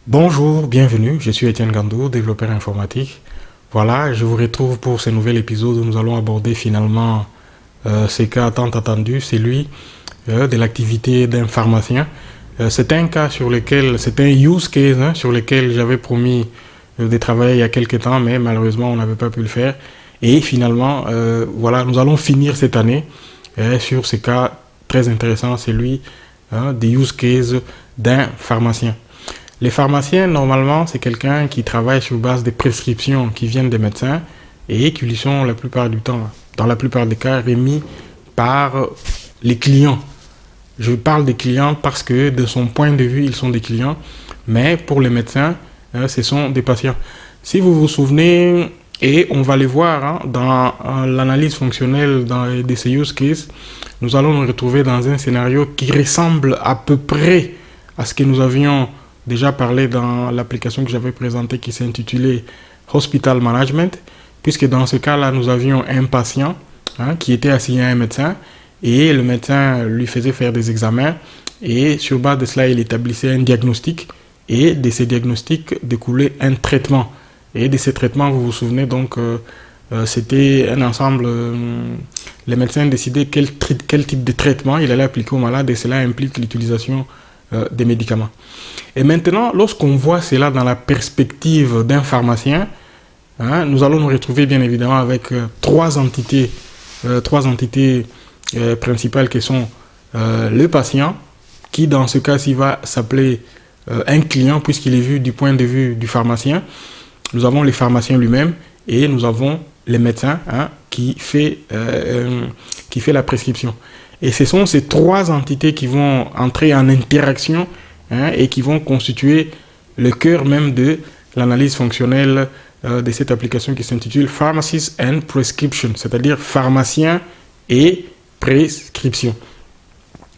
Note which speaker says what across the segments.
Speaker 1: Bonjour, bienvenue, je suis Étienne Gandou, développeur informatique. Voilà, je vous retrouve pour ce nouvel épisode où nous allons aborder finalement ce cas tant attendu, c'est lui de l'activité d'un pharmacien. C'est un cas sur lequel, c'est un use case sur lequel j'avais promis de travailler il y a quelques temps, mais malheureusement on n'avait pas pu le faire. Et finalement, voilà, nous allons finir cette année sur ce cas très intéressant, c'est lui des use cases d'un pharmacien. Les pharmaciens, normalement, c'est quelqu'un qui travaille sur base des prescriptions qui viennent des médecins et qui lui sont la plupart du temps, dans la plupart des cas, remis par les clients. Je parle des clients parce que de son point de vue, ils sont des clients, mais pour les médecins, ce sont des patients. Si vous vous souvenez, et on va les voir dans l'analyse fonctionnelle de ces use cases, nous allons nous retrouver dans un scénario qui ressemble à peu près à ce que nous avions déjà parlé dans l'application que j'avais présentée qui s'intitulait Hospital Management, puisque dans ce cas-là, nous avions un patient qui était assigné à un médecin et le médecin lui faisait faire des examens et sur base de cela, il établissait un diagnostic et de ces diagnostics découlait un traitement. Et de ces traitements, vous vous souvenez, donc, c'était un ensemble. Les médecins décidaient quel type de traitement il allait appliquer au malade et cela implique l'utilisation des médicaments. Et maintenant, lorsqu'on voit cela dans la perspective d'un pharmacien, nous allons nous retrouver bien évidemment avec trois entités principales qui sont le patient, qui dans ce cas-ci va s'appeler un client puisqu'il est vu du point de vue du pharmacien. Nous avons les pharmaciens lui-même et nous avons les médecins qui fait la prescription. Et ce sont ces trois entités qui vont entrer en interaction et qui vont constituer le cœur même de l'analyse fonctionnelle de cette application qui s'intitule Pharmacies and Prescription, c'est-à-dire pharmacien et prescription.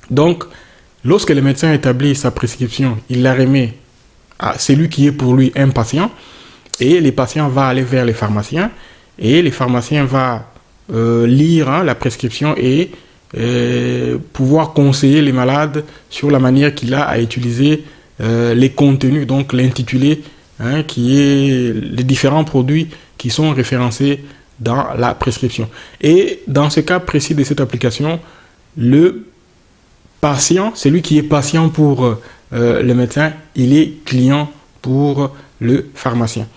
Speaker 1: Donc, lorsque le médecin établit sa prescription, il la remet à celui qui est pour lui un patient et les patients vont aller vers les pharmaciens et les pharmaciens vont lire la prescription et pouvoir conseiller les malades sur la manière qu'il a à utiliser les contenus, donc l'intitulé, qui est les différents produits qui sont référencés dans la prescription. Et dans ce cas précis de cette application, le patient, celui qui est patient pour le médecin, il est client pour le pharmacien.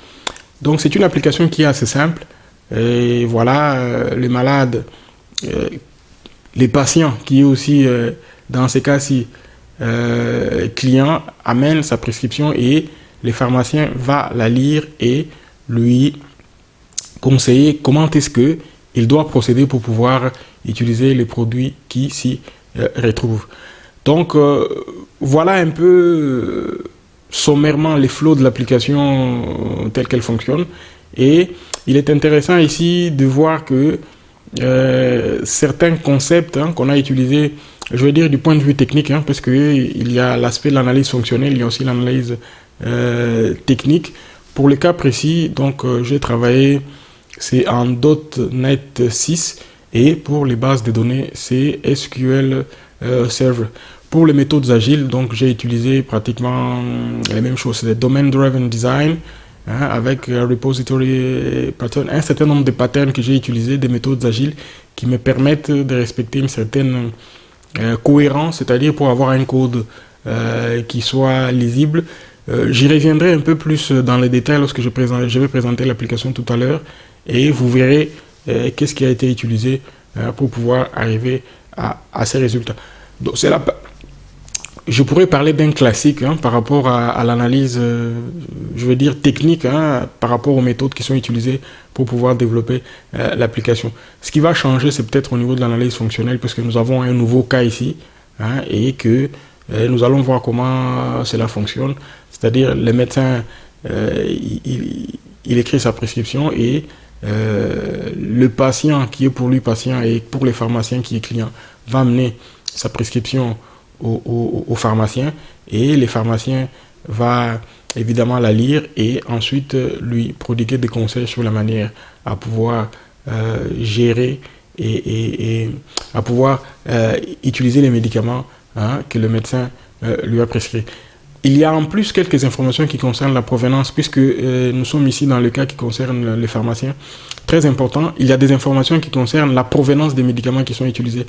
Speaker 1: Donc c'est une application qui est assez simple. Et voilà, les malades, les patients qui est aussi dans ces cas-ci client amène sa prescription et les pharmaciens vont la lire et lui conseiller comment est-ce qu'il doit procéder pour pouvoir utiliser les produits qui s'y retrouvent. Donc voilà un peu sommairement les flots de l'application telle qu'elle fonctionne et il est intéressant ici de voir que certains concepts qu'on a utilisés, je veux dire du point de vue technique, parce qu'il y a l'aspect de l'analyse fonctionnelle, il y a aussi l'analyse technique. Pour le cas précis, donc j'ai travaillé, c'est en .NET 6 et pour les bases de données, c'est SQL Server. Pour les méthodes agiles, donc j'ai utilisé pratiquement les mêmes choses, c'est le Domain Driven Design, avec repository pattern, un certain nombre de patterns que j'ai utilisés, des méthodes agiles qui me permettent de respecter une certaine cohérence, c'est-à-dire pour avoir un code qui soit lisible. J'y reviendrai un peu plus dans les détails lorsque je vais présenter l'application tout à l'heure et vous verrez qu'est-ce qui a été utilisé pour pouvoir arriver à ces résultats. Donc c'est la je pourrais parler d'un classique par rapport à l'analyse, je veux dire technique, par rapport aux méthodes qui sont utilisées pour pouvoir développer l'application. Ce qui va changer, c'est peut-être au niveau de l'analyse fonctionnelle, parce que nous avons un nouveau cas ici, et que nous allons voir comment cela fonctionne. C'est-à-dire, le médecin, il écrit sa prescription, et le patient qui est pour lui patient, et pour les pharmaciens qui est client, va amener sa prescription au pharmacien et les pharmaciens vont évidemment la lire et ensuite lui prodiguer des conseils sur la manière à pouvoir gérer et à pouvoir utiliser les médicaments que le médecin lui a prescrits. il y a en plus quelques informations qui concernent la provenance, puisque nous sommes ici dans le cas qui concerne les pharmaciens. Très important, il y a des informations qui concernent la provenance des médicaments qui sont utilisés.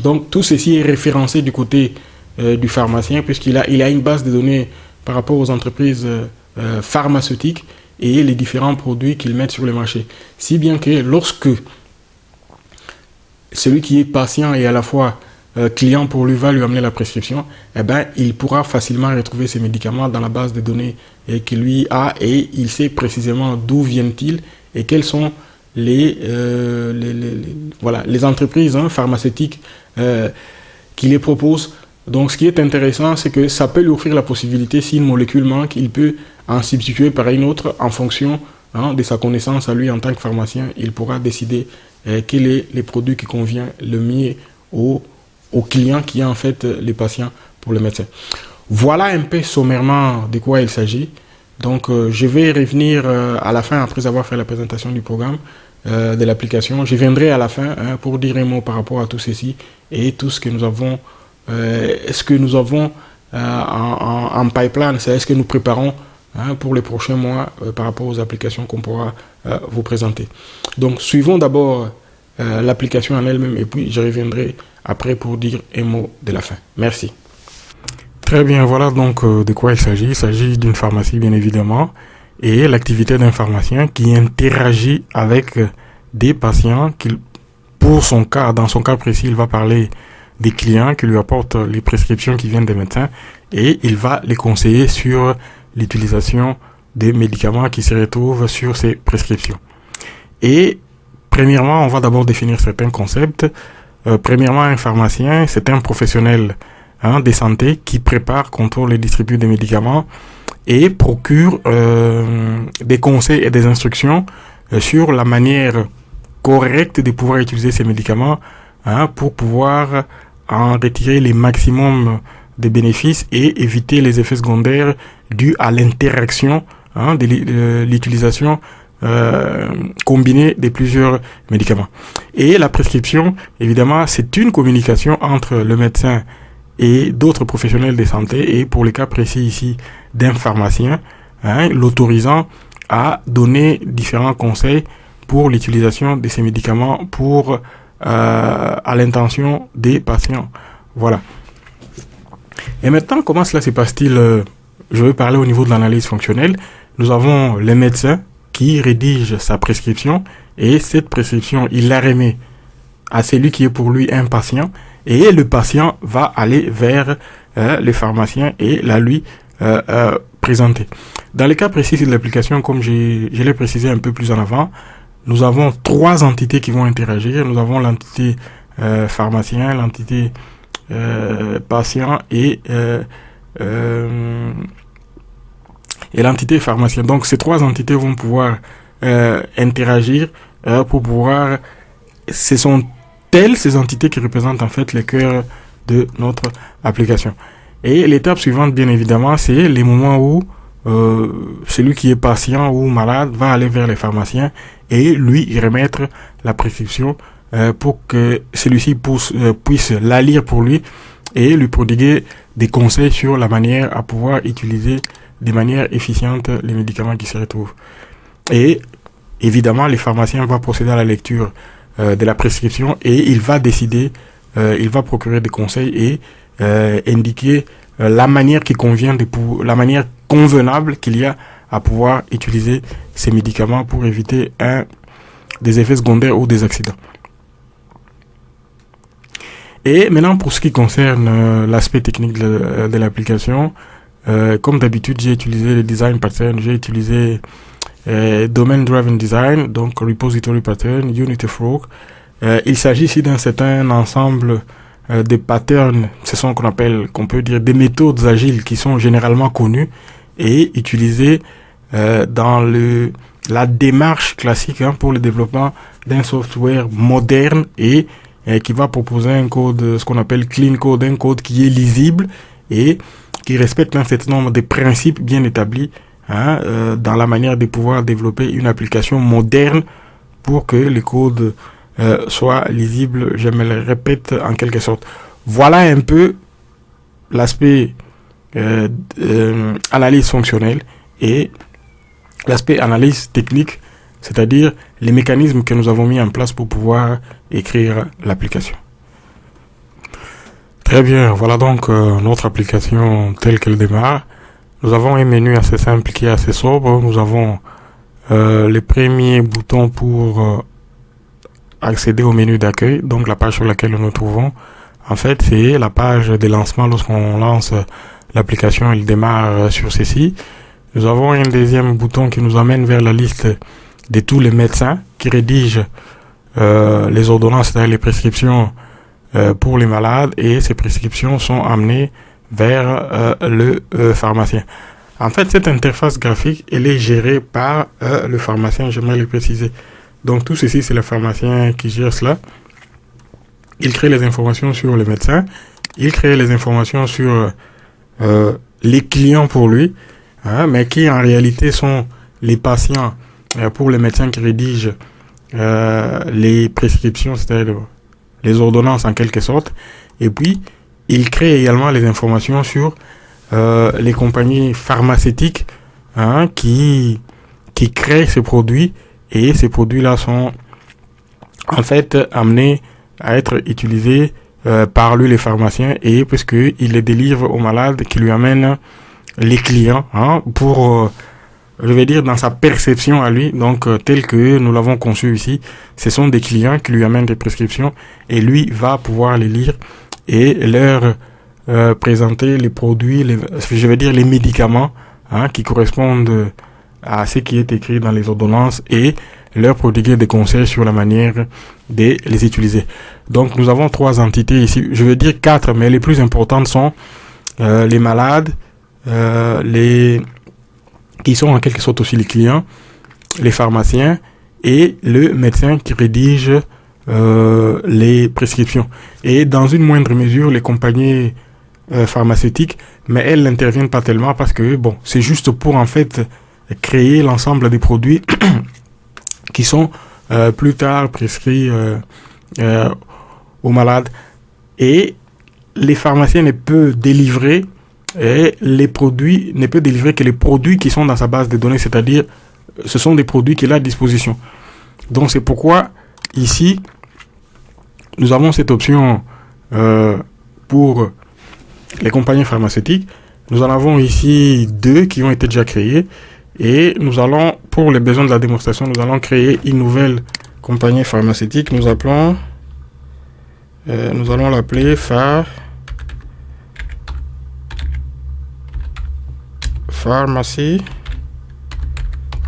Speaker 1: Donc tout ceci est référencé du côté du pharmacien, puisqu'il a une base de données par rapport aux entreprises pharmaceutiques et les différents produits qu'ils mettent sur le marché. Si bien que lorsque celui qui est patient et à la fois client pour lui va lui amener la prescription, eh ben, il pourra facilement retrouver ces médicaments dans la base de données qu'il lui a, et il sait précisément d'où viennent-ils et quelles sont les entreprises pharmaceutiques qui les proposent. Donc ce qui est intéressant, c'est que ça peut lui offrir la possibilité, si une molécule manque, il peut en substituer par une autre en fonction de sa connaissance à lui en tant que pharmacien. Il pourra décider quel est le produit qui convient le mieux au client qui est en fait les patients pour le médecin. Voilà un peu sommairement de quoi il s'agit. Donc je vais revenir à la fin, après avoir fait la présentation du programme de l'application. Je viendrai à la fin pour dire un mot par rapport à tout ceci et tout ce que nous avons en pipeline, c'est ce que nous préparons pour les prochains mois par rapport aux applications qu'on pourra vous présenter. Donc suivons d'abord l'application en elle-même et puis je reviendrai après pour dire un mot de la fin. Merci. Très bien, voilà donc de quoi il s'agit. Il s'agit d'une pharmacie bien évidemment, et l'activité d'un pharmacien qui interagit avec des patients pour son cas, dans son cas précis, il va parler des clients qui lui apportent les prescriptions qui viennent des médecins et il va les conseiller sur l'utilisation des médicaments qui se retrouvent sur ces prescriptions. Et premièrement, on va d'abord définir certains concepts. Premièrement, un pharmacien, c'est un professionnel de santé qui prépare, contrôle et distribue des médicaments et procure des conseils et des instructions sur la manière correcte de pouvoir utiliser ces médicaments pour pouvoir en retirer les maximums des bénéfices et éviter les effets secondaires dus à l'interaction de l'utilisation combinée de plusieurs médicaments. Et la prescription, évidemment, c'est une communication entre le médecin et d'autres professionnels de santé, et pour le cas précis ici d'un pharmacien, l'autorisant à donner différents conseils pour l'utilisation de ces médicaments pour à l'intention des patients. Voilà. Et maintenant, comment cela se passe-t-il? Je vais parler au niveau de l'analyse fonctionnelle. Nous avons le médecin qui rédige sa prescription, et cette prescription, il la remet à celui qui est pour lui un patient, et le patient va aller vers le pharmacien et la lui présenter. Dans le cas précis de l'application, comme je l'ai précisé un peu plus en avant, nous avons 3 entités qui vont interagir. Nous avons l'entité pharmacien, l'entité patient et l'entité pharmacien. Donc ces 3 entités vont pouvoir interagir pour pouvoir... Ce sont ces entités qui représentent en fait le cœur de notre application. Et l'étape suivante, bien évidemment, c'est les moments où celui qui est patient ou malade va aller vers les pharmaciens et lui remettre la prescription pour que celui-ci puisse la lire pour lui et lui prodiguer des conseils sur la manière à pouvoir utiliser de manière efficiente les médicaments qui se retrouvent. Et évidemment, les pharmaciens vont procéder à la lecture de la prescription et il va décider, il va procurer des conseils et indiquer la manière qui convient, la manière convenable qu'il y a à pouvoir utiliser ces médicaments pour éviter des effets secondaires ou des accidents. Et maintenant, pour ce qui concerne l'aspect technique de l'application, comme d'habitude, j'ai utilisé le design pattern, j'ai utilisé Domain Driven Design, donc Repository Pattern, Unity Fork. Il s'agit ici d'un certain ensemble de patterns, ce sont qu'on peut dire des méthodes agiles qui sont généralement connues et utilisées dans la démarche classique pour le développement d'un software moderne et qui va proposer un code, ce qu'on appelle clean code, un code qui est lisible et qui respecte un certain nombre de principes bien établis dans la manière de pouvoir développer une application moderne pour que le code soit lisible, je me le répète en quelque sorte. Voilà un peu l'aspect analyse fonctionnelle et l'aspect analyse technique, c'est-à-dire les mécanismes que nous avons mis en place pour pouvoir écrire l'application. Très bien, voilà donc notre application telle qu'elle démarre. Nous avons un menu assez simple qui est assez sobre. Nous avons les premiers boutons pour accéder au menu d'accueil, donc la page sur laquelle nous nous trouvons. En fait, c'est la page de lancement lorsqu'on lance l'application, elle démarre sur ceci. Nous avons un deuxième bouton qui nous amène vers la liste de tous les médecins qui rédigent les ordonnances, c'est-à-dire les prescriptions pour les malades, et ces prescriptions sont amenées vers le pharmacien. En fait, cette interface graphique, elle est gérée par le pharmacien, j'aimerais le préciser. Donc tout ceci, c'est le pharmacien qui gère cela. Il crée les informations sur les médecins, il crée les informations sur les clients pour lui, mais qui en réalité sont les patients pour les médecins qui rédigent les prescriptions, c'est-à-dire les ordonnances en quelque sorte. Et puis, il crée également les informations sur les compagnies pharmaceutiques qui créent ces produits, et ces produits-là sont en fait amenés à être utilisés par lui, les pharmaciens, et puisqu'il les délivre aux malades qui lui amènent les clients pour, je vais dire, dans sa perception à lui, donc tel que nous l'avons conçu ici, ce sont des clients qui lui amènent des prescriptions et lui va pouvoir les lire et leur présenter les produits, je vais dire les médicaments qui correspondent à ce qui est écrit dans les ordonnances et leur prodiguer des conseils sur la manière de les utiliser. Donc nous avons 3 entités ici, je veux dire 4, mais les plus importantes sont les malades, qui sont en quelque sorte aussi les clients, les pharmaciens et le médecin qui rédige les prescriptions. Et dans une moindre mesure, les compagnies pharmaceutiques, mais elles n'interviennent pas tellement parce que bon, c'est juste pour en fait créer l'ensemble des produits qui sont plus tard prescrits aux malades. Et les pharmaciens ne peuvent délivrer que les produits qui sont dans sa base de données, c'est-à-dire ce sont des produits qu'il a à disposition. Donc c'est pourquoi ici nous avons cette option pour les compagnies pharmaceutiques. Nous en avons ici 2 qui ont été déjà créées. Et nous allons, pour les besoins de la démonstration, nous allons créer une nouvelle compagnie pharmaceutique. Nous allons l'appeler Pharmacy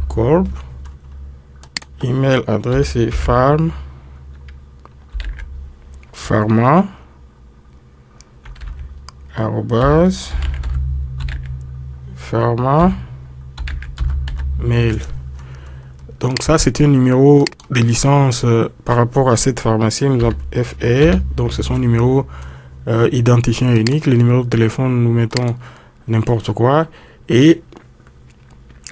Speaker 1: Corp. Email adresse est pharma mail. Donc ça, c'est un numéro de licence par rapport à cette pharmacie, nous avons FR, donc c'est son numéro identifiant unique. Le numéro de téléphone, nous mettons n'importe quoi. Et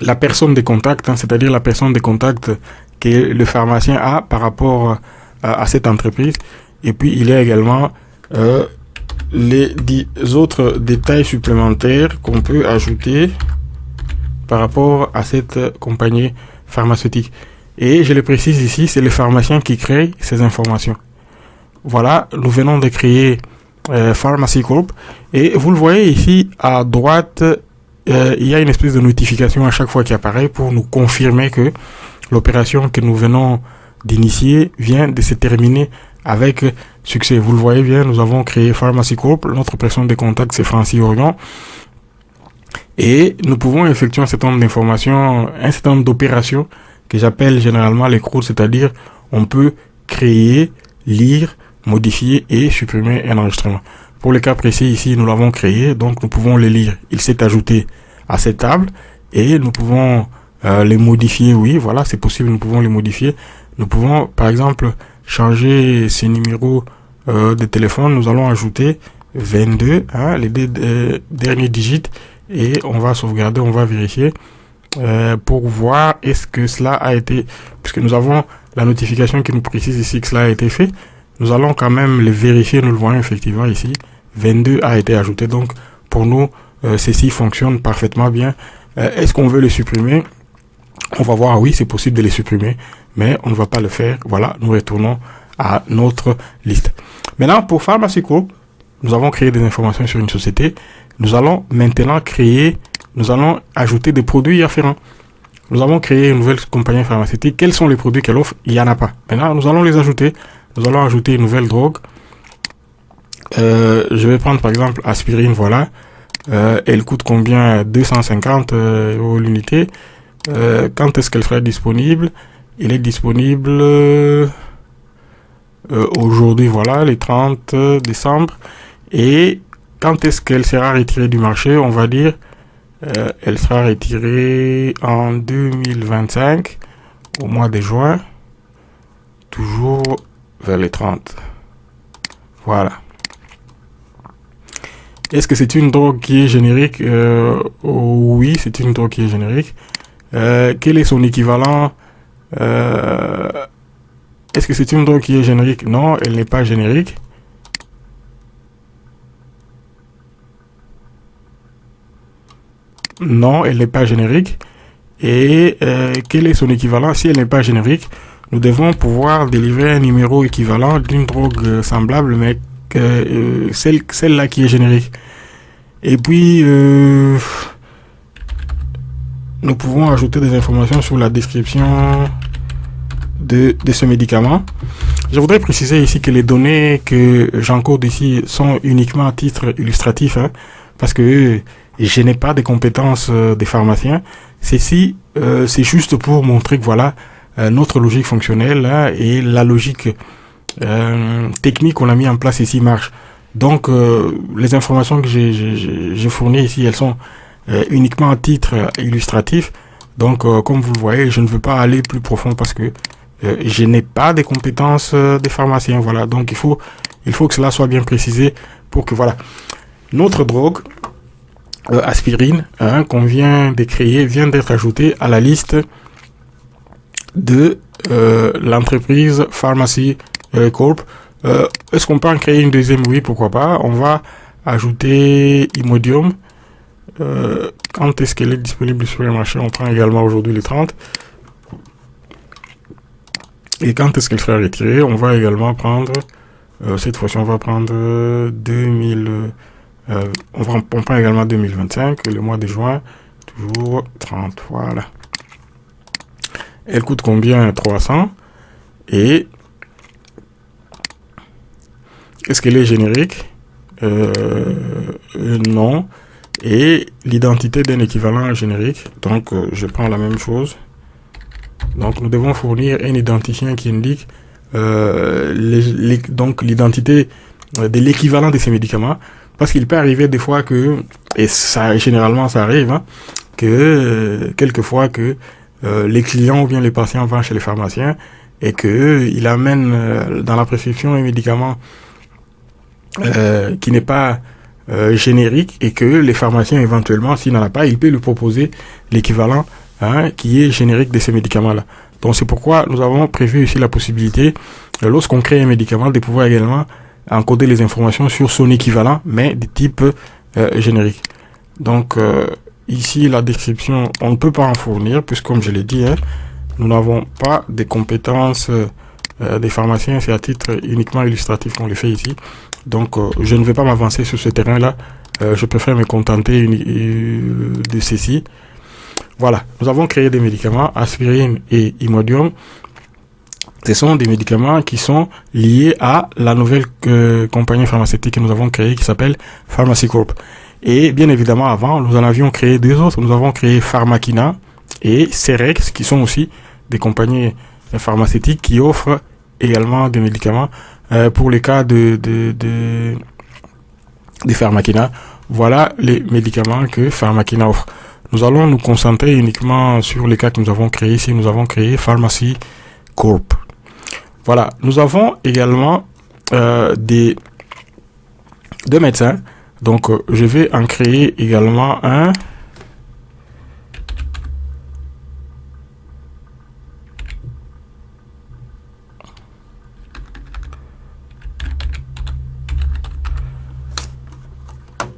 Speaker 1: la personne de contact, c'est-à-dire la personne de contact que le pharmacien a par rapport à cette entreprise. Et puis, il y a également les 10 autres détails supplémentaires qu'on peut ajouter par rapport à cette compagnie pharmaceutique. Et je le précise ici, c'est le pharmacien qui crée ces informations. Voilà, nous venons de créer Pharmacy Corp. Et vous le voyez ici à droite, il y a une espèce de notification à chaque fois qui apparaît pour nous confirmer que l'opération que nous venons d'initier vient de se terminer avec succès. Vous le voyez bien, nous avons créé Pharmacy Corp. Notre personne de contact, c'est Francis Orion. Et nous pouvons effectuer un certain nombre d'informations, un certain nombre d'opérations que j'appelle généralement les CRUD, c'est-à-dire on peut créer, lire, modifier et supprimer un enregistrement. Pour le cas précis ici, nous l'avons créé, donc nous pouvons les lire. Il s'est ajouté à cette table et nous pouvons les modifier. Oui, voilà, c'est possible, nous pouvons les modifier. Nous pouvons, par exemple, changer ces numéros de téléphone. Nous allons ajouter 22, les deux derniers digits, et on va sauvegarder, on va vérifier pour voir est-ce que cela a été, puisque nous avons la notification qui nous précise ici que cela a été fait. Nous allons quand même le vérifier, nous le voyons effectivement ici, 22 a été ajouté. Donc pour nous, ceci fonctionne parfaitement bien. Est-ce qu'on veut les supprimer? On va voir, oui, c'est possible de les supprimer, mais on ne va pas le faire. Voilà, nous retournons à notre liste. Maintenant, pour Pharmacy Corp, nous avons créé des informations sur une société. Nous allons maintenant nous allons ajouter des produits afférents. Nous avons créé une nouvelle compagnie pharmaceutique. Quels sont les produits qu'elle offre? Il n'y en a pas. Maintenant, nous allons les ajouter. Nous allons ajouter une nouvelle drogue. Je vais prendre par exemple aspirine, voilà. Elle coûte combien? 250 € l'unité. Quand est-ce qu'elle sera disponible? Elle est disponible aujourd'hui, voilà, le 30 décembre. Et quand est-ce qu'elle sera retirée du marché? On va dire, elle sera retirée en 2025, au mois de juin, toujours vers les 30. Voilà. Est-ce que c'est une drogue qui est générique? Oui, c'est une drogue qui est générique. Quel est son équivalent? Est-ce que c'est une drogue qui est générique? Non, elle n'est pas générique. Non, elle n'est pas générique. Et quel est son équivalent? Si elle n'est pas générique, nous devons pouvoir délivrer un numéro équivalent d'une drogue semblable, mais celle-là qui est générique. Et puis, nous pouvons ajouter des informations sur la description de ce médicament. Je voudrais préciser ici que les données que j'encode ici sont uniquement à titre illustratif, hein, parce que je n'ai pas de compétences des pharmaciens. Ceci, c'est juste pour montrer que voilà, notre logique fonctionnelle hein, et la logique technique qu'on a mis en place ici marche. Donc, les informations que j'ai fournies ici, elles sont uniquement à titre illustratif. Donc, comme vous le voyez, je ne veux pas aller plus profond parce que je n'ai pas des compétences des pharmaciens. Voilà, donc il faut que cela soit bien précisé pour que voilà. Notre drogue, aspirine, hein, qu'on vient de créer, vient d'être ajoutée à la liste de l'entreprise Pharmacy Corp. Est-ce qu'on peut en créer une deuxième? Oui, pourquoi pas. On va ajouter Imodium. Quand est-ce qu'elle est disponible sur le marché? On prend également aujourd'hui le 30. Et quand est-ce qu'elle sera retirée? On va également prendre, cette fois-ci, on va prendre 2000. On prend également 2025, le mois de juin, toujours 30. Voilà. Elle coûte combien? 300. Et est-ce qu'elle est générique? Non. Et l'identité d'un équivalent générique. Donc, je prends la même chose. Donc, nous devons fournir un identifiant qui indique donc l'identité de l'équivalent de ces médicaments. Parce qu'il peut arriver des fois que, et ça généralement ça arrive, hein, que quelquefois que les clients ou bien les patients vont chez les pharmaciens et que il amène dans la prescription un médicament qui n'est pas générique et que les pharmaciens éventuellement, s'il n'en a pas, il peut lui proposer l'équivalent hein, qui est générique de ces médicaments-là. Donc c'est pourquoi nous avons prévu ici la possibilité, lorsqu'on crée un médicament, de pouvoir également encoder les informations sur son équivalent, mais de type générique. Donc ici la description, on ne peut pas en fournir, puisque comme je l'ai dit, hein, nous n'avons pas de compétences des pharmaciens, c'est à titre uniquement illustratif qu'on le fait ici. Donc je ne vais pas m'avancer sur ce terrain-là, je préfère me contenter de ceci. Voilà, nous avons créé des médicaments, aspirine et Imodium. Ce sont des médicaments qui sont liés à la nouvelle compagnie pharmaceutique que nous avons créée qui s'appelle Pharmacy Corp. Et bien évidemment, avant, nous en avions créé deux autres. Nous avons créé Pharmakina et Cerex, qui sont aussi des compagnies pharmaceutiques qui offrent également des médicaments pour les cas de Pharmakina. Voilà les médicaments que Pharmakina offre. Nous allons nous concentrer uniquement sur les cas que nous avons créés ici. Nous avons créé Pharmacy Corp. Voilà, nous avons également deux médecins. Donc, je vais en créer également un.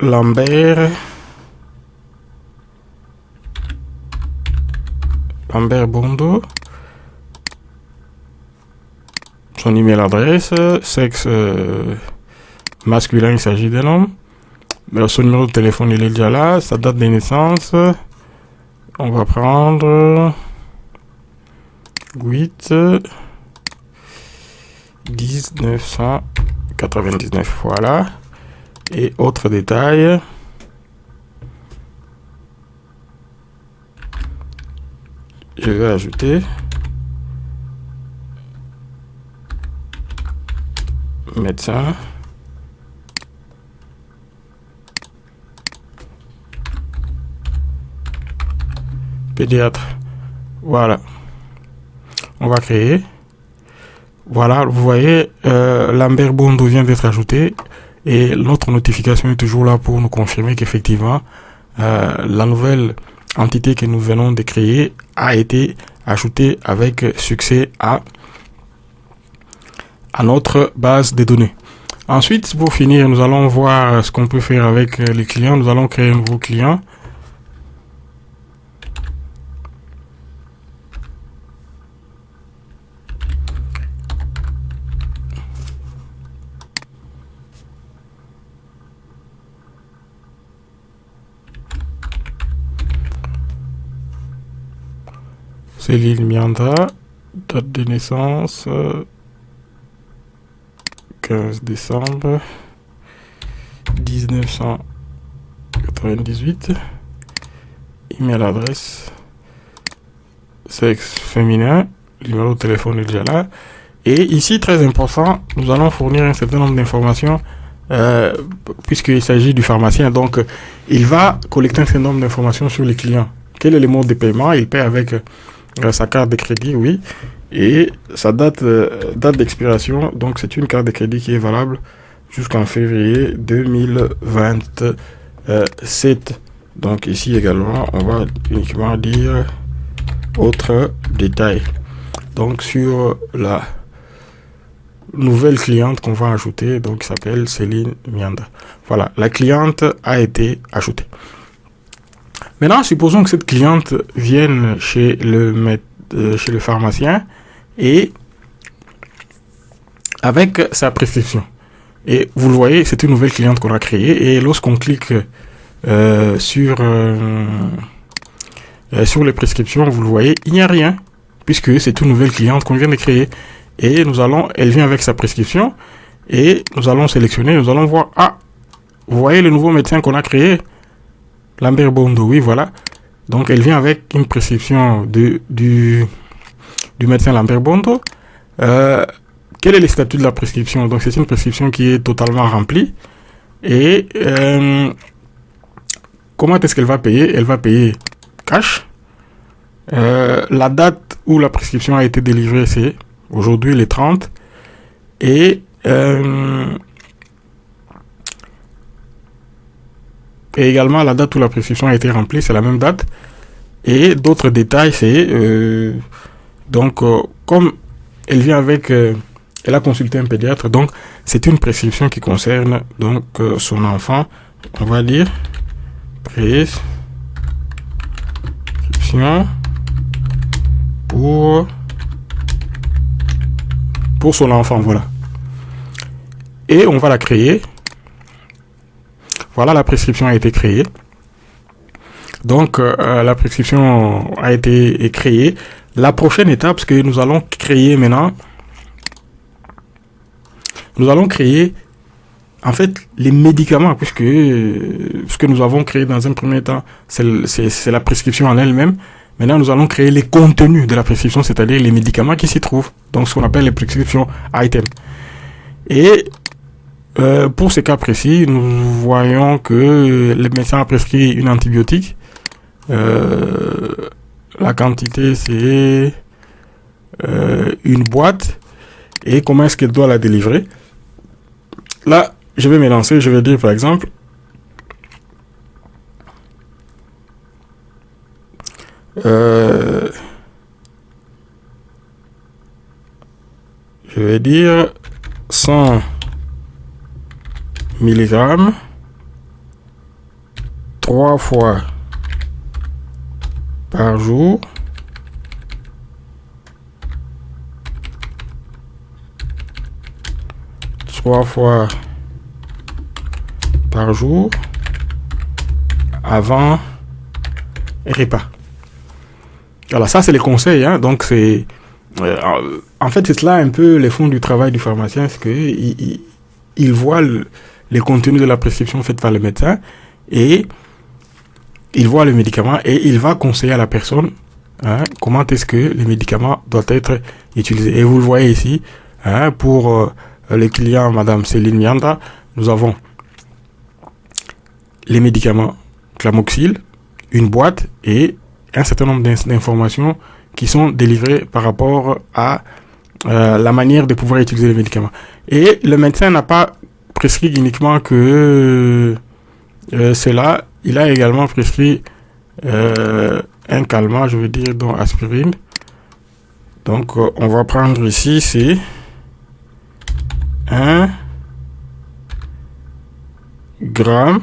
Speaker 1: Lambert Lambert Bondo. Son email adresse, sexe masculin, il s'agit d'un homme. Son numéro de téléphone, il est déjà là. Sa date de naissance, on va prendre 8 1999. Voilà. Et autres détails. Je vais ajouter médecin, pédiatre. Voilà. On va créer. Voilà, vous voyez, Lambert Bondo vient d'être ajouté et notre notification est toujours là pour nous confirmer qu'effectivement, la nouvelle entité que nous venons de créer a été ajoutée avec succès à notre base de données. Ensuite, pour finir, nous allons voir ce qu'on peut faire avec les clients. Nous allons créer un nouveau client. Céline Mianda, date de naissance 15 décembre 1998, email adresse, sexe féminin, numéro de téléphone est déjà là. Et ici, très important, nous allons fournir un certain nombre d'informations puisqu'il s'agit du pharmacien. Donc, il va collecter un certain nombre d'informations sur les clients. Quel est le mode de paiement? Il paie avec sa carte de crédit, oui, et sa date d'expiration, donc c'est une carte de crédit qui est valable jusqu'en février 2027. Donc ici également, on va uniquement dire autres détails. Donc sur la nouvelle cliente qu'on va ajouter, donc qui s'appelle Céline Mianda. Voilà, la cliente a été ajoutée. Maintenant, supposons que cette cliente vienne chez le pharmacien et avec sa prescription. Et vous le voyez, c'est une nouvelle cliente qu'on a créée. Et lorsqu'on clique sur les prescriptions, vous le voyez, il n'y a rien, puisque c'est une nouvelle cliente qu'on vient de créer. Et elle vient avec sa prescription, et nous allons sélectionner, nous allons voir, vous voyez le nouveau médecin qu'on a créé, Lambert Bondo, oui, voilà. Donc, elle vient avec une prescription du médecin Lambert Bondo. Quel est le statut de la prescription? Donc, c'est une prescription qui est totalement remplie. Et comment est-ce qu'elle va payer? Elle va payer cash. La date où la prescription a été délivrée, c'est aujourd'hui, le 30. Et également, la date où la prescription a été remplie, c'est la même date. Et d'autres détails, c'est... comme elle vient avec... elle a consulté un pédiatre, donc c'est une prescription qui concerne donc son enfant. On va dire prescription pour son enfant, voilà. Et on va la créer. Voilà, la prescription a été créée. Donc, la prescription a été créée. La prochaine étape, ce que nous allons créer maintenant, nous allons créer, en fait, les médicaments, puisque ce que nous avons créé dans un premier temps, c'est la prescription en elle-même. Maintenant, nous allons créer les contenus de la prescription, c'est-à-dire les médicaments qui s'y trouvent. Donc, ce qu'on appelle les prescriptions items. Et pour ce cas précis, nous voyons que le médecin a prescrit une antibiotique. La quantité, c'est une boîte. Et comment est-ce qu'elle doit la délivrer? Là, je vais me lancer. Je vais dire, par exemple, je vais dire 100 milligrammes 3 fois par jour 3 fois par jour avant repas. Alors ça c'est les conseils, hein. Donc c'est en fait c'est cela un peu les fonds du travail du pharmacien, c'est que il voit les contenus de la prescription faite par le médecin et il voit le médicament et il va conseiller à la personne, hein, comment est-ce que le médicament doit être utilisé. Et vous le voyez ici, hein, pour les clients Madame Céline Mianda, nous avons les médicaments Clamoxyl, une boîte et un certain nombre d'informations qui sont délivrées par rapport à la manière de pouvoir utiliser les médicaments. Et le médecin n'a pas prescrit uniquement que cela, il a également prescrit un calmant, je veux dire, donc aspirine. Donc on va prendre ici, c'est 1 gramme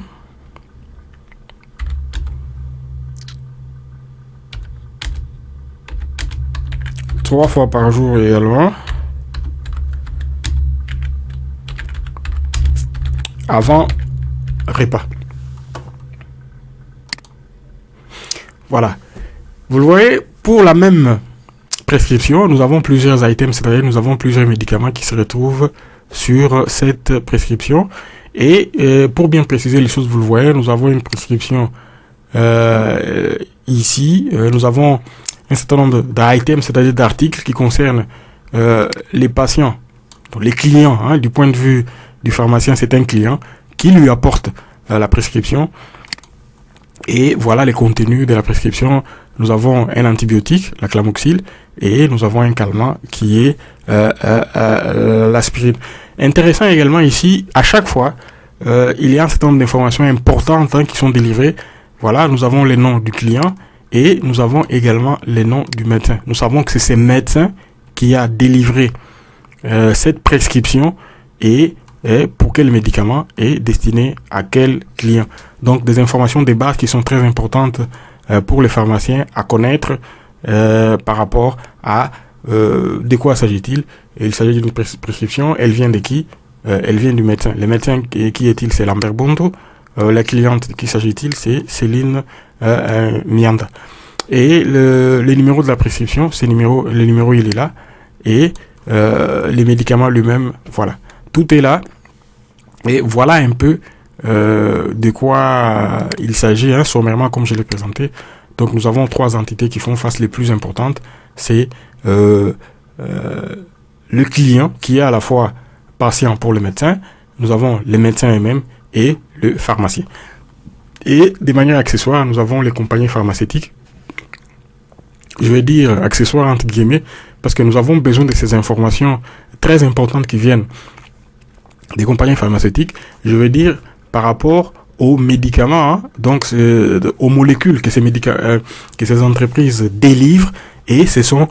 Speaker 1: trois fois par jour également avant repas. Voilà. Vous le voyez, pour la même prescription, nous avons plusieurs items, c'est-à-dire nous avons plusieurs médicaments qui se retrouvent sur cette prescription. Et pour bien préciser les choses, vous le voyez, nous avons une prescription ici. Nous avons un certain nombre d'items, c'est-à-dire d'articles qui concernent les patients, donc les clients, hein, du point de vue du pharmacien, c'est un client qui lui apporte la prescription. Et voilà les contenus de la prescription. Nous avons un antibiotique, la Clamoxyl, et nous avons un calmant qui est l'aspirine. Intéressant également ici, à chaque fois, il y a un certain nombre d'informations importantes, hein, qui sont délivrées. Voilà, nous avons les noms du client et nous avons également les noms du médecin. Nous savons que c'est ce médecin qui a délivré cette prescription et pour quel médicament est destiné à quel client. Donc des informations de base qui sont très importantes pour les pharmaciens à connaître par rapport à de quoi s'agit-il. Il s'agit d'une prescription, elle vient de qui? Elle vient du médecin. Le médecin qui est-il? C'est Lambert Bondo. La cliente qui s'agit-il? C'est Céline Mianda. Et le numéro de la prescription, le numéro il est là. Et les médicaments lui-même, voilà. Tout est là. Et voilà un peu de quoi il s'agit, hein, sommairement comme je l'ai présenté. Donc nous avons 3 entités qui font face les plus importantes. C'est le client qui est à la fois patient pour le médecin. Nous avons les médecins eux-mêmes et le pharmacien. Et de manière accessoire, nous avons les compagnies pharmaceutiques. Je vais dire accessoires entre guillemets parce que nous avons besoin de ces informations très importantes qui viennent des compagnies pharmaceutiques. Je veux dire par rapport aux médicaments, hein, donc aux molécules que ces entreprises délivrent, et ce sont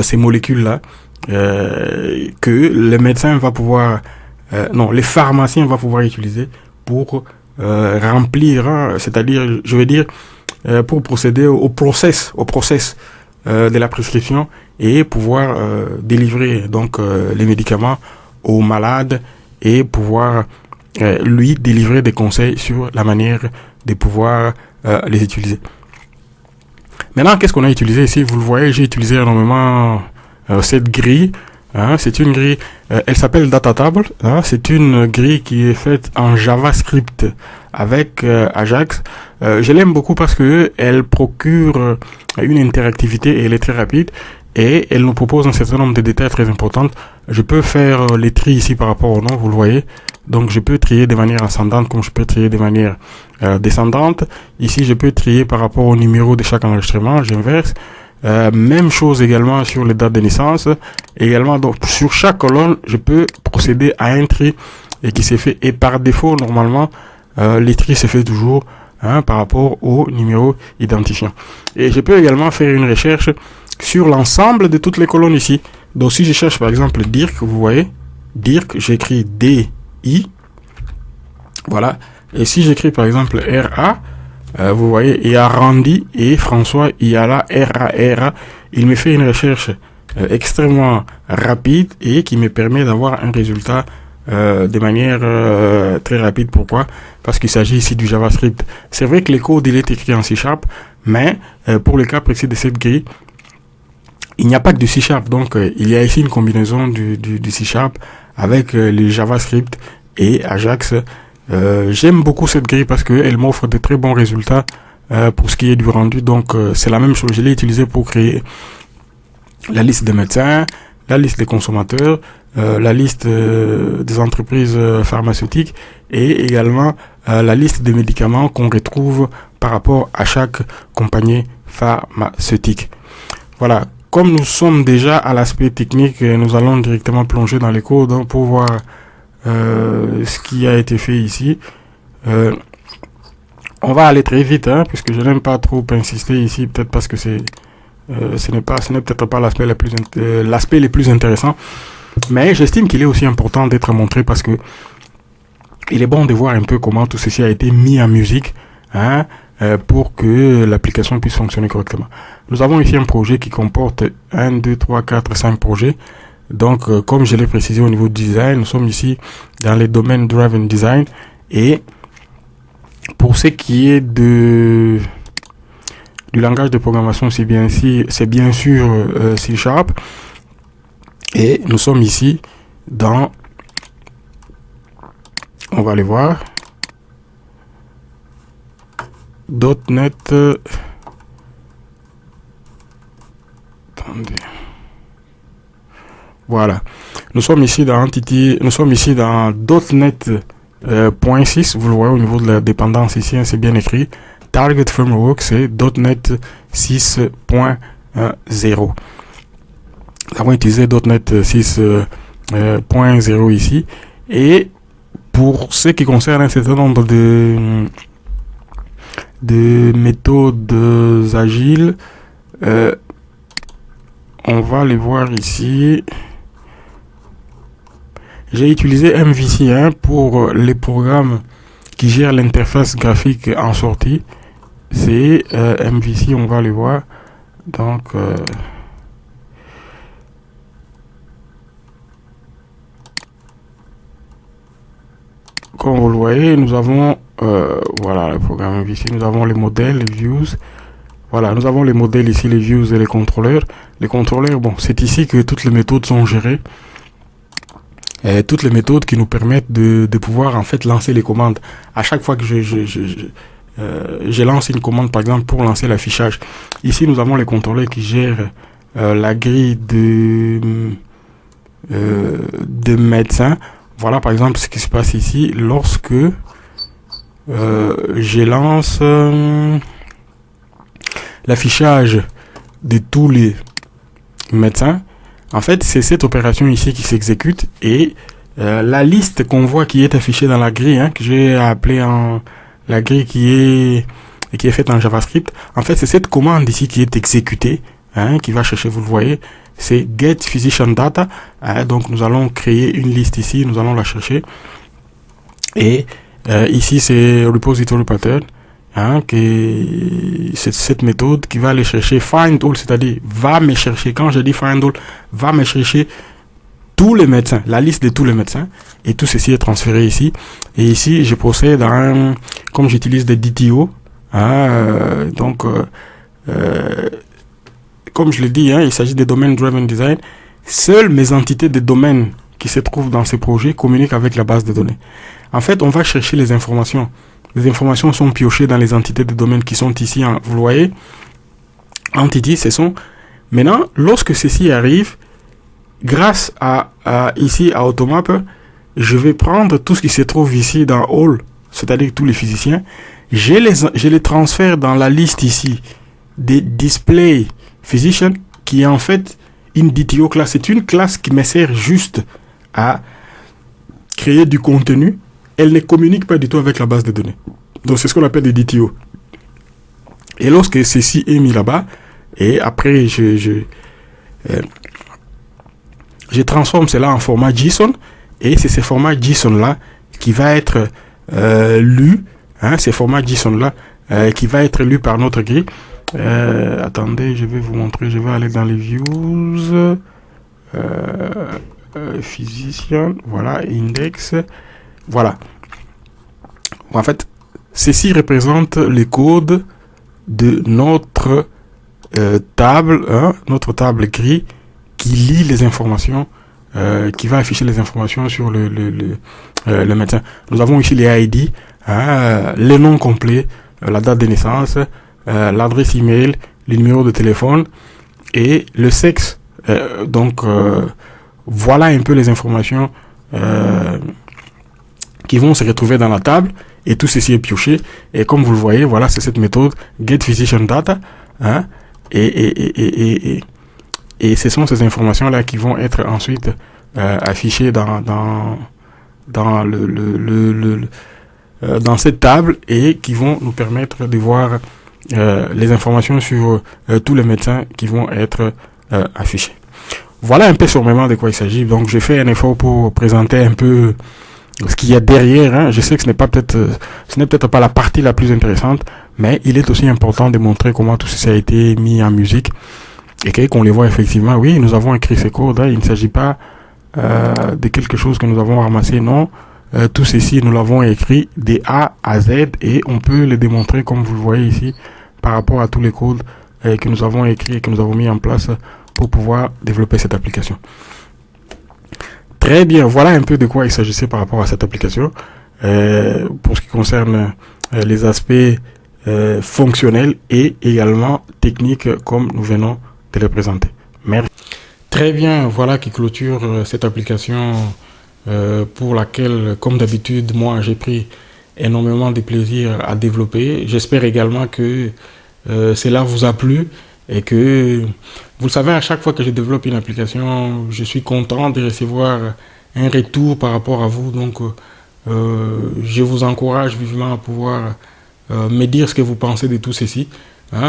Speaker 1: ces molécules-là que le médecin va pouvoir, les pharmaciens vont pouvoir utiliser pour remplir, hein, c'est-à-dire, je veux dire, pour procéder au process de la prescription et pouvoir délivrer donc les médicaments aux malades et pouvoir lui délivrer des conseils sur la manière de pouvoir les utiliser. Maintenant, qu'est-ce qu'on a utilisé ici? Vous le voyez, j'ai utilisé énormément cette grille. Hein, c'est une grille, elle s'appelle DataTable. Hein, c'est une grille qui est faite en JavaScript avec Ajax. Je l'aime beaucoup parce que elle procure une interactivité et elle est très rapide. Et elle nous propose un certain nombre de détails très importants. Je peux faire les tris ici par rapport au nom, vous le voyez. Donc je peux trier de manière ascendante comme je peux trier de manière descendante. Ici je peux trier par rapport au numéro de chaque enregistrement, j'inverse. Même chose également sur les dates de naissance. Également, donc sur chaque colonne, je peux procéder à un tri et qui s'est fait. Et par défaut, normalement, les tris se fait toujours, hein, par rapport au numéro identifiant. Et je peux également faire une recherche sur l'ensemble de toutes les colonnes ici. Donc si je cherche par exemple Dirk, vous voyez, Dirk, j'écris D-I, voilà. Et si j'écris par exemple R-A, vous voyez, il y a Randy et François, il y a là R-A-R-A. Il me fait une recherche extrêmement rapide et qui me permet d'avoir un résultat de manière très rapide. Pourquoi? Parce qu'il s'agit ici du JavaScript. C'est vrai que le code il est écrit en C#, mais pour le cas précis de cette grille, il n'y a pas que du C#. Donc il y a ici une combinaison du C# avec le JavaScript et Ajax. J'aime beaucoup cette grille parce qu'elle m'offre de très bons résultats pour ce qui est du rendu. Donc c'est la même chose. Je l'ai utilisé pour créer la liste des médecins, la liste des consommateurs, la liste des entreprises pharmaceutiques et également la liste des médicaments qu'on retrouve par rapport à chaque compagnie pharmaceutique. Voilà. Comme nous sommes déjà à l'aspect technique, nous allons directement plonger dans les codes pour voir ce qui a été fait ici. On va aller très vite, puisque je n'aime pas trop insister ici, peut-être parce que ce n'est peut-être pas l'aspect le plus intéressant, mais j'estime qu'il est aussi important d'être montré parce que il est bon de voir un peu comment tout ceci a été mis en musique, pour que l'application puisse fonctionner correctement. Nous avons ici un projet qui comporte 1, 2, 3, 4, 5 projets. Donc, comme je l'ai précisé au niveau du design, nous sommes ici dans les domaines Driven Design. Et pour ce qui est du langage de programmation, c'est bien sûr C#. Et nous sommes ici dans, on va aller voir, .NET. Attendez. Voilà. Nous sommes ici dans .NET .6. Vous le voyez au niveau de la dépendance ici, c'est bien écrit. Target Framework, c'est .NET 6.0. Nous avons utilisé .NET 6.0 ici. Et pour ce qui concerne un certain nombre de méthodes agiles, on va les voir ici. J'ai utilisé MVC pour les programmes qui gèrent l'interface graphique en sortie. C'est MVC, on va les voir. Donc comme vous le voyez, nous avons voilà le programme MVC, nous avons les modèles, les views. Voilà, nous avons les modèles ici, les views et les contrôleurs. Les contrôleurs, bon, c'est ici que toutes les méthodes sont gérées. Et toutes les méthodes qui nous permettent de pouvoir en fait lancer les commandes. À chaque fois que je lance une commande, par exemple, pour lancer l'affichage. Ici, nous avons les contrôleurs qui gèrent la grille de médecins. Voilà, par exemple, ce qui se passe ici lorsque je lance l'affichage de tous les médecins. En fait, c'est cette opération ici qui s'exécute et la liste qu'on voit qui est affichée dans la grille, que j'ai appelée la grille qui est faite en JavaScript. En fait, c'est cette commande ici qui est exécutée, qui va chercher, vous le voyez, c'est get physician data. Donc, nous allons créer une liste ici, nous allons la chercher. Et ici, c'est repository pattern. C'est cette méthode qui va aller chercher find all, c'est-à-dire va me chercher, quand je dis find all, va me chercher tous les médecins, la liste de tous les médecins, et tout ceci est transféré ici. Et ici, je procède comme j'utilise des DTO, donc comme je l'ai dit, il s'agit des domaines Driven Design. Seules mes entités de domaines qui se trouvent dans ces projets communiquent avec la base de données. En fait, on va chercher les informations. Les informations sont piochées dans les entités de domaine qui sont ici. Vous le voyez, entities, ce sont. Maintenant, lorsque ceci arrive, grâce ici à Automap, je vais prendre tout ce qui se trouve ici dans All, c'est-à-dire tous les physiciens. Je les transfère dans la liste ici des Display Physician, qui est en fait une DTO class. C'est une classe qui me sert juste à créer du contenu. Elle ne communique pas du tout avec la base de données. Donc c'est ce qu'on appelle des DTO. Et lorsque ceci est mis là-bas, et après je transforme cela en format JSON, et c'est ce format JSON-là qui va être lu, ce format JSON-là qui va être lu par notre grille. Attendez, je vais vous montrer, je vais aller dans les views. physician, voilà, index, voilà. En fait, ceci représente les codes de notre table, notre table gris qui lit les informations, qui va afficher les informations sur le médecin. Nous avons ici les ID, les noms complets, la date de naissance, l'adresse email, le numéro de téléphone et le sexe. Voilà un peu les informations qui vont se retrouver dans la table, et tout ceci est pioché. Et comme vous le voyez, voilà, c'est cette méthode Get Physician Data, et ce sont ces informations là qui vont être ensuite affichées dans dans cette table, et qui vont nous permettre de voir les informations sur tous les médecins qui vont être affichés. Voilà un peu sommairement de quoi il s'agit. Donc j'ai fait un effort pour présenter un peu ce qu'il y a derrière. Je sais que ce n'est peut-être pas la partie la plus intéressante, mais il est aussi important de montrer comment tout ceci a été mis en musique, et qu'on les voit effectivement. Oui, nous avons écrit ces codes, il ne s'agit pas de quelque chose que nous avons ramassé, non. Tout ceci, nous l'avons écrit de A à Z, et on peut le démontrer comme vous le voyez ici, par rapport à tous les codes que nous avons écrits et que nous avons mis en place pour pouvoir développer cette application. Très bien, voilà un peu de quoi il s'agissait par rapport à cette application. Pour ce qui concerne les aspects fonctionnels et également techniques, comme nous venons de les présenter. Merci. Très bien, voilà qui clôture cette application pour laquelle, comme d'habitude, moi j'ai pris énormément de plaisir à développer. J'espère également que cela vous a plu, et que, vous le savez, à chaque fois que je développe une application, je suis content de recevoir un retour par rapport à vous. Donc je vous encourage vivement à pouvoir me dire ce que vous pensez de tout ceci.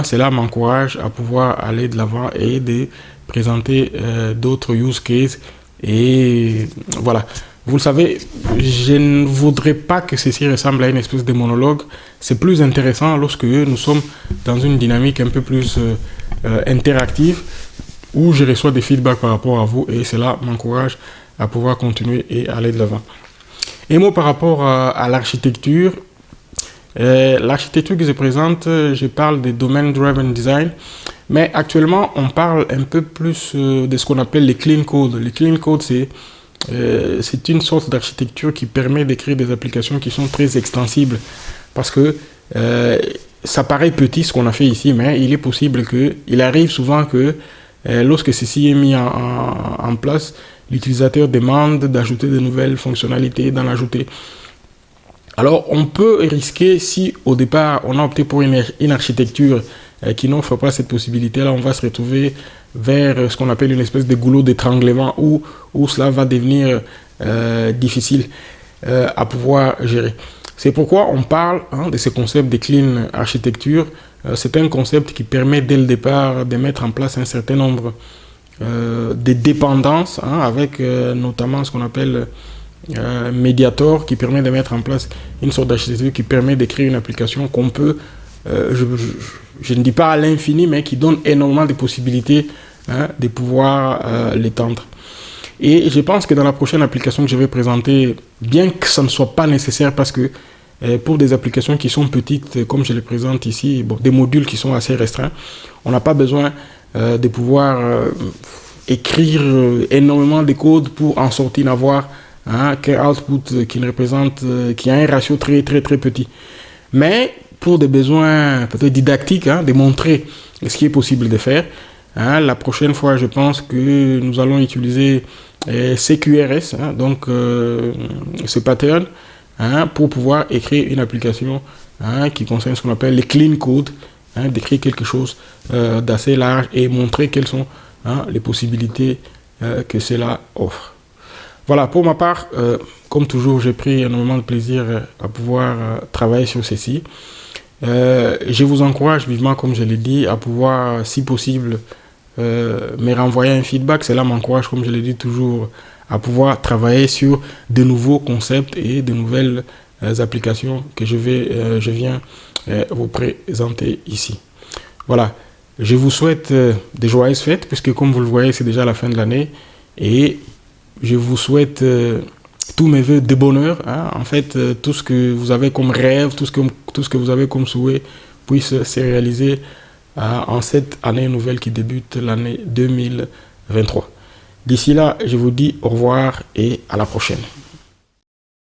Speaker 1: Cela m'encourage à pouvoir aller de l'avant et de présenter d'autres use cases. Et voilà. Vous le savez, je ne voudrais pas que ceci ressemble à une espèce de monologue. C'est plus intéressant lorsque nous sommes dans une dynamique un peu plus interactive, où je reçois des feedbacks par rapport à vous, et cela m'encourage à pouvoir continuer et aller de l'avant. Et moi, par rapport à l'architecture, l'architecture que je présente, je parle de Domain Driven Design, mais actuellement, on parle un peu plus de ce qu'on appelle les clean code. Les clean code, c'est une sorte d'architecture qui permet d'écrire des applications qui sont très extensibles, parce que ça paraît petit ce qu'on a fait ici, mais il est possible il arrive souvent que lorsque ceci est mis en place, l'utilisateur demande d'ajouter de nouvelles fonctionnalités, d'en ajouter. Alors on peut risquer, si au départ on a opté pour une architecture qui n'offre pas cette possibilité-là, on va se retrouver vers ce qu'on appelle une espèce de goulot d'étranglement, où cela va devenir difficile à pouvoir gérer. C'est pourquoi on parle de ce concept de clean architecture. C'est un concept qui permet dès le départ de mettre en place un certain nombre de dépendances, avec notamment ce qu'on appelle Mediator, qui permet de mettre en place une sorte d'architecture qui permet d'écrire une application qu'on peut, je ne dis pas à l'infini, mais qui donne énormément de possibilités de pouvoir l'étendre. Et je pense que dans la prochaine application que je vais présenter, bien que ça ne soit pas nécessaire, parce que pour des applications qui sont petites, comme je les présente ici, des modules qui sont assez restreints, on n'a pas besoin de pouvoir écrire énormément de code pour en sortir avoir qu'un output qui a un ratio très très très petit. Mais pour des besoins peut-être didactiques, de montrer ce qui est possible de faire, la prochaine fois, je pense que nous allons utiliser CQRS, donc ce pattern, pour pouvoir écrire une application qui concerne ce qu'on appelle les clean code, d'écrire quelque chose d'assez large et montrer quelles sont les possibilités que cela offre. Voilà, pour ma part, comme toujours, j'ai pris énormément de plaisir à pouvoir travailler sur ceci. Je vous encourage vivement, comme je l'ai dit, à pouvoir, si possible, me renvoyer un feedback. Cela m'encourage, comme je l'ai dit toujours, à pouvoir travailler sur de nouveaux concepts et de nouvelles applications que je viens vous présenter ici. Voilà, je vous souhaite de joyeuses fêtes, puisque comme vous le voyez, c'est déjà la fin de l'année, et je vous souhaite tous mes voeux de bonheur. Hein. En fait, tout ce que vous avez comme rêve, tout ce que vous avez comme souhait puisse se réaliser en cette année nouvelle qui débute l'année 2023. D'ici là, je vous dis au revoir et à la prochaine.